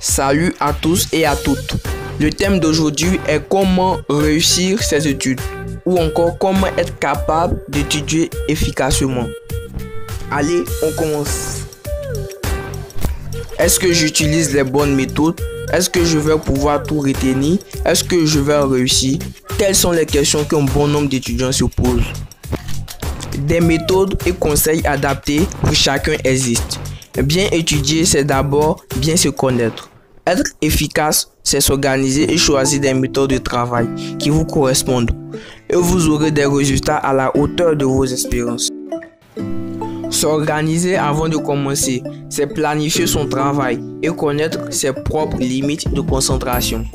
Salut à tous et à toutes. Le thème d'aujourd'hui est comment réussir ses études ou encore comment être capable d'étudier efficacement. Allez, on commence. Est-ce que j'utilise les bonnes méthodes? Est-ce que je vais pouvoir tout retenir? Est-ce que je vais réussir? Telles sont les questions qu'un bon nombre d'étudiants se posent. Des méthodes et conseils adaptés pour chacun existent. Bien étudier, c'est d'abord bien se connaître. Être efficace, c'est s'organiser et choisir des méthodes de travail qui vous correspondent. Et vous aurez des résultats à la hauteur de vos espérances. S'organiser avant de commencer, c'est planifier son travail et connaître ses propres limites de concentration.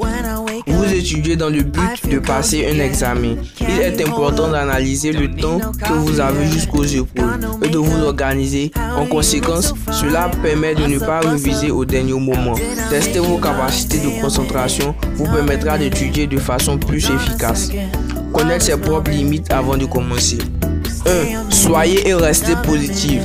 Vous étudiez dans le but de passer un examen. Il est important d'analyser le temps que vous avez jusqu'aux épaules et de vous organiser. En conséquence, cela permet de ne pas réviser au dernier moment. Tester vos capacités de concentration vous permettra d'étudier de façon plus efficace. Connaître ses propres limites avant de commencer. 1. Soyez et restez positif.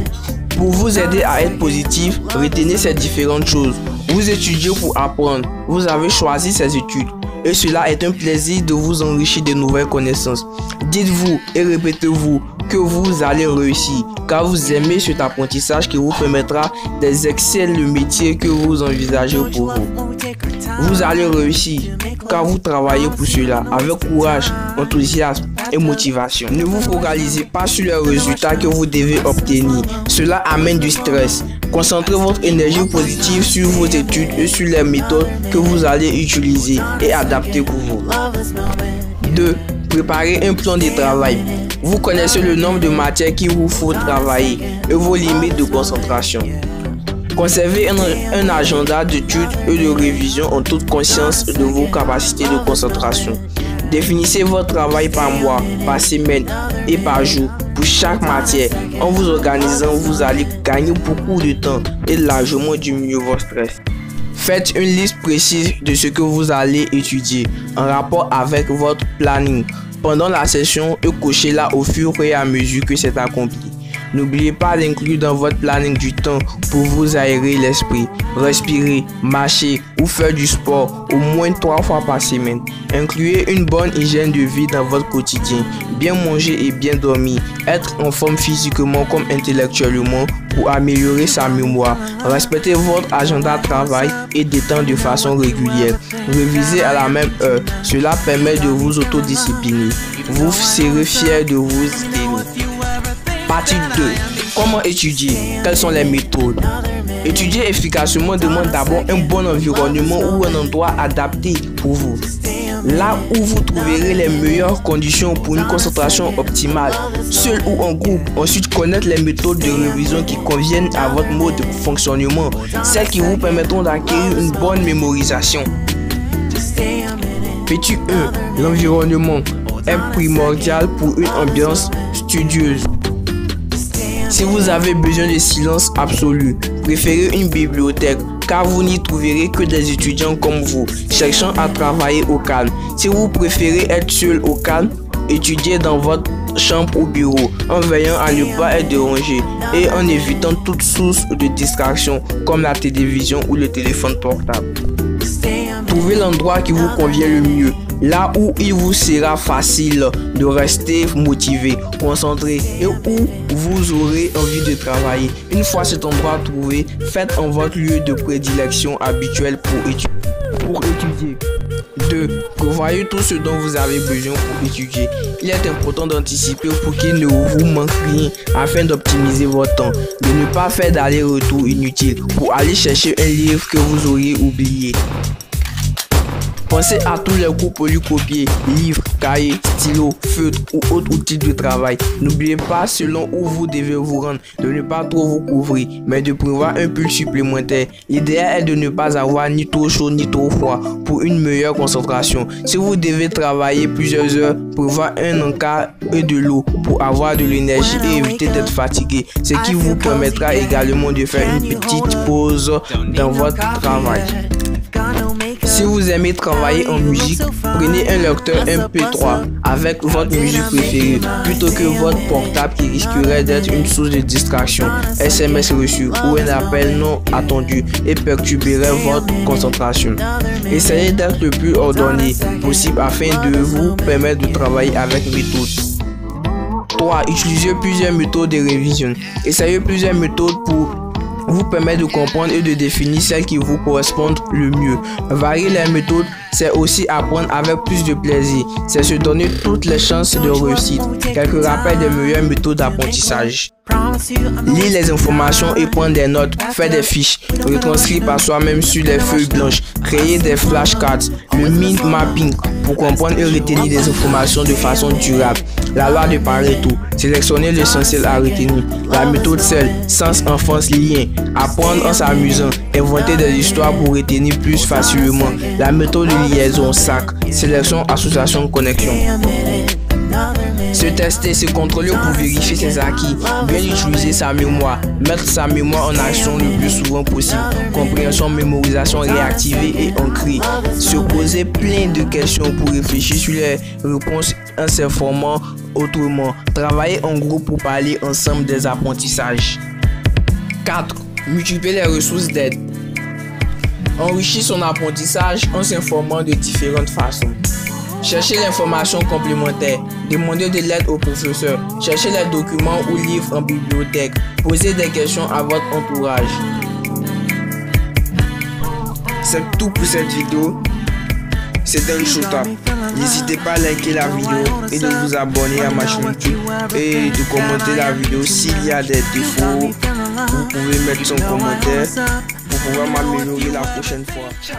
Pour vous aider à être positif, retenez ces différentes choses. Vous étudiez pour apprendre. Vous avez choisi ces études. Et cela est un plaisir de vous enrichir de nouvelles connaissances. Dites-vous et répétez-vous que vous allez réussir, car vous aimez cet apprentissage qui vous permettra d'exercer le métier que vous envisagez pour vous. Vous allez réussir, car vous travaillez pour cela, avec courage, enthousiasme et motivation. Ne vous focalisez pas sur les résultats que vous devez obtenir. Cela amène du stress. Concentrez votre énergie positive sur vos études et sur les méthodes que vous allez utiliser et adapter pour vous. 2. Préparez un plan de travail. Vous connaissez le nombre de matières qu'il vous faut travailler et vos limites de concentration. Conservez un agenda d'études et de révision en toute conscience de vos capacités de concentration. Définissez votre travail par mois, par semaine et par jour pour chaque matière. En vous organisant, vous allez gagner beaucoup de temps et largement diminuer votre stress. Faites une liste précise de ce que vous allez étudier en rapport avec votre planning pendant la session et cochez-la au fur et à mesure que c'est accompli. N'oubliez pas d'inclure dans votre planning du temps pour vous aérer l'esprit, respirer, marcher ou faire du sport au moins 3 fois par semaine. Incluez une bonne hygiène de vie dans votre quotidien, bien manger et bien dormir, être en forme physiquement comme intellectuellement pour améliorer sa mémoire. Respectez votre agenda de travail et détendre de façon régulière. Révisez à la même heure, cela permet de vous autodiscipliner. Vous serez fier de vous aider. Partie 2. Comment étudier? Quelles sont les méthodes? Étudier efficacement demande d'abord un bon environnement ou un endroit adapté pour vous. Là où vous trouverez les meilleures conditions pour une concentration optimale, seul ou en groupe. Ensuite, connaître les méthodes de révision qui conviennent à votre mode de fonctionnement, celles qui vous permettront d'acquérir une bonne mémorisation. Petit 1. L'environnement est primordial pour une ambiance studieuse. Si vous avez besoin de silence absolu, préférez une bibliothèque car vous n'y trouverez que des étudiants comme vous, cherchant à travailler au calme. Si vous préférez être seul au calme, étudiez dans votre chambre ou bureau en veillant à ne pas être dérangé et en évitant toute source de distraction comme la télévision ou le téléphone portable. Trouvez l'endroit qui vous convient le mieux, là où il vous sera facile de rester motivé, concentré et où vous aurez envie de travailler. Une fois cet endroit trouvé, faites en votre lieu de prédilection habituel pour étudier. 2. Prévoyez tout ce dont vous avez besoin pour étudier. Il est important d'anticiper pour qu'il ne vous manque rien afin d'optimiser votre temps. De ne pas faire d'aller-retour inutile pour aller chercher un livre que vous auriez oublié. Pensez à tous les cours polycopiés, livres, cahiers, stylos, feutres ou autres outils de travail. N'oubliez pas, selon où vous devez vous rendre, de ne pas trop vous couvrir, mais de prévoir un pull supplémentaire. L'idéal est de ne pas avoir ni trop chaud ni trop froid pour une meilleure concentration. Si vous devez travailler plusieurs heures, prévoir un encart et de l'eau pour avoir de l'énergie et éviter d'être fatigué, ce qui vous permettra également de faire une petite pause dans votre travail. Si vous aimez travailler en musique, prenez un lecteur MP3 avec votre musique préférée plutôt que votre portable qui risquerait d'être une source de distraction, SMS reçu ou un appel non attendu et perturberait votre concentration. Essayez d'être le plus ordonné possible afin de vous permettre de travailler avec méthode. 3. Utilisez plusieurs méthodes de révision. Essayez plusieurs méthodes pour vous permettre de comprendre et de définir celles qui vous correspondent le mieux. Varier les méthodes, c'est aussi apprendre avec plus de plaisir. C'est se donner toutes les chances de réussite. Quelques rappels des meilleures méthodes d'apprentissage. Lire les informations et prendre des notes, faire des fiches, retranscrire par soi-même sur les feuilles blanches, créer des flashcards, le mind mapping pour comprendre et retenir des informations de façon durable. La loi de Pareto, sélectionner l'essentiel à retenir. La méthode seule, sens, enfance, lien, apprendre en s'amusant, inventer des histoires pour retenir plus facilement. La méthode de liaison, SAC, sélection, association, connexion. Se tester, se contrôler pour vérifier ses acquis, bien utiliser sa mémoire, mettre sa mémoire en action le plus souvent possible, compréhension, mémorisation réactivée et ancrée, se poser plein de questions pour réfléchir sur les réponses en s'informant autrement, travailler en groupe pour parler ensemble des apprentissages. 4. Multiplier les ressources d'aide. Enrichir son apprentissage en s'informant de différentes façons. Cherchez l'information complémentaire, demandez de l'aide au professeur, cherchez les documents ou livres en bibliothèque, posez des questions à votre entourage. C'est tout pour cette vidéo. C'était un showtap. N'hésitez pas à liker la vidéo et de vous abonner à ma chaîne YouTube et de commenter la vidéo. S'il y a des défauts, vous pouvez mettre son commentaire pour pouvoir m'améliorer la prochaine fois. Ciao.